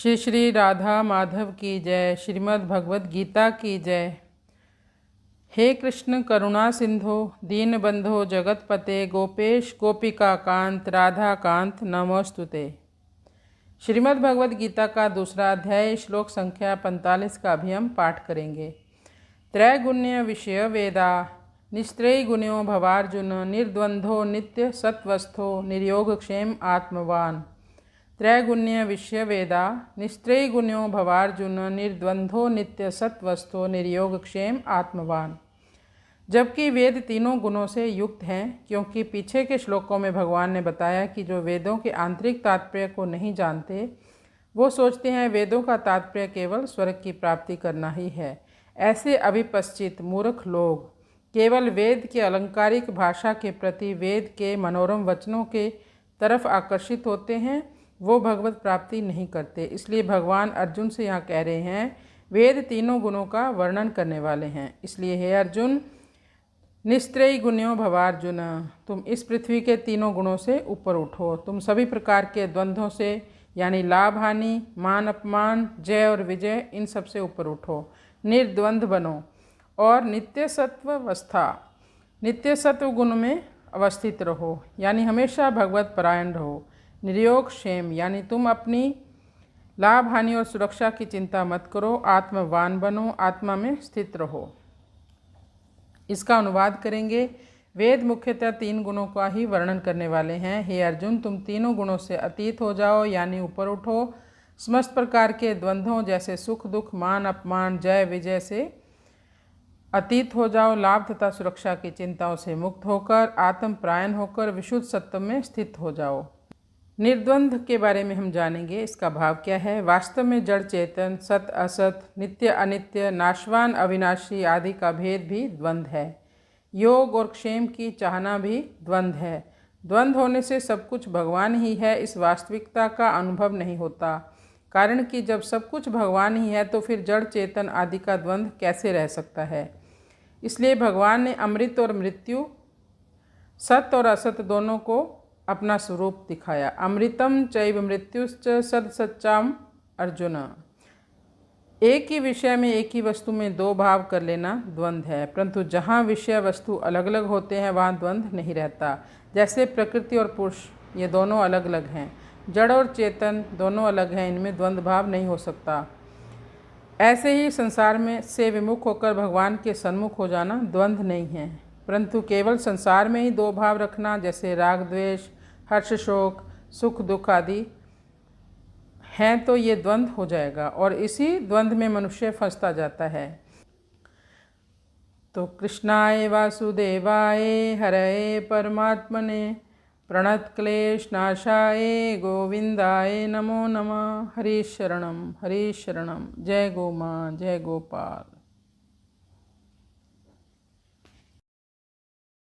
श्री श्री राधा माधव की जय। श्रीमद् भगवद गीता की जय। हे कृष्ण करुणा सिंधो दीनबंधो जगतपते गोपेश गोपिका कांत राधा कांत नमोस्तुते। श्रीमद् भगवद गीता का दूसरा अध्याय श्लोक संख्या 45 का भी हम पाठ करेंगे। त्रैगुण्य विषय वेदा निस्त्रय गुण्यो भवार्जुन निर्द्वंद्वो नित्य सत्वस्थो निर्योगक्षेम आत्मवान। त्रैगुण्य विषय वेदा निस्त्रय गुण्यो भवार्जुन निर्द्वंद्वो नित्य सत्वस्थो निर्योगक्षेम आत्मवान। जबकि वेद तीनों गुणों से युक्त हैं, क्योंकि पीछे के श्लोकों में भगवान ने बताया कि जो वेदों के आंतरिक तात्पर्य को नहीं जानते वो सोचते हैं वेदों का तात्पर्य केवल स्वर्ग की प्राप्ति करना ही है। ऐसे अभिपश्चित मूर्ख लोग केवल वेद के अलंकारिक भाषा के प्रति वेद के मनोरम वचनों के तरफ आकर्षित होते हैं, वो भगवत प्राप्ति नहीं करते। इसलिए भगवान अर्जुन से यहाँ कह रहे हैं वेद तीनों गुणों का वर्णन करने वाले हैं। इसलिए हे अर्जुन, निस्त्रयी गुण्यो भवार्जुन, तुम इस पृथ्वी के तीनों गुणों से ऊपर उठो। तुम सभी प्रकार के द्वंद्वों से यानी लाभ हानि, मान अपमान, जय और विजय, इन सब से ऊपर उठो। निर्द्वंद्व बनो और नित्य सत्व अवस्था, नित्य सत्व गुण में अवस्थित रहो, यानी हमेशा भगवत परायण रहो। निर्योग क्षेम, यानी तुम अपनी लाभ हानि और सुरक्षा की चिंता मत करो। आत्मवान बनो, आत्मा में स्थित रहो। इसका अनुवाद करेंगे। वेद मुख्यतः तीन गुणों का ही वर्णन करने वाले हैं। हे अर्जुन, तुम तीनों गुणों से अतीत हो जाओ, यानी ऊपर उठो। समस्त प्रकार के द्वंद्वों जैसे सुख दुख, मान अपमान, जय विजय से अतीत हो जाओ। लाभ तथा सुरक्षा की चिंताओं से मुक्त होकर आत्म प्रायण होकर विशुद्ध सत्व में स्थित हो जाओ। निर्द्वंद्व के बारे में हम जानेंगे। इसका भाव क्या है। वास्तव में जड़ चेतन, सत असत, नित्य अनित्य, नाशवान अविनाशी आदि का भेद भी द्वंद्व है। योग और क्षेम की चाहना भी द्वंद्व है। द्वंद्व होने से सब कुछ भगवान ही है, इस वास्तविकता का अनुभव नहीं होता। कारण कि जब सब कुछ भगवान ही है तो फिर जड़ चेतन आदि का द्वंद्व कैसे रह सकता है। इसलिए भगवान ने अमृत और मृत्यु, सत और असत दोनों को अपना स्वरूप दिखाया। अमृतम चैव मृत्युश्च सद सच्चाम अर्जुन। एक ही विषय में एक ही वस्तु में दो भाव कर लेना द्वंद्व है, परंतु जहाँ विषय वस्तु अलग अलग होते हैं वहाँ द्वंद्व नहीं रहता। जैसे प्रकृति और पुरुष, ये दोनों अलग अलग हैं। जड़ और चेतन दोनों अलग हैं, इनमें द्वंद्व भाव नहीं हो सकता। ऐसे ही संसार में से विमुख होकर भगवान के सन्मुख हो जाना द्वंद्व नहीं है, परंतु केवल संसार में ही दो भाव रखना, जैसे राग द्वेष, हर्ष शोक, सुख दुख आदि हैं, तो ये द्वंद्व हो जाएगा और इसी द्वंद्व में मनुष्य फंसता जाता है। तो कृष्णाय वासुदेवाय हरये परमात्मने प्रणत क्लेश नाशाय गोविंदाय नमो नमः। हरि शरणम जय गो माँ जय गोपाल।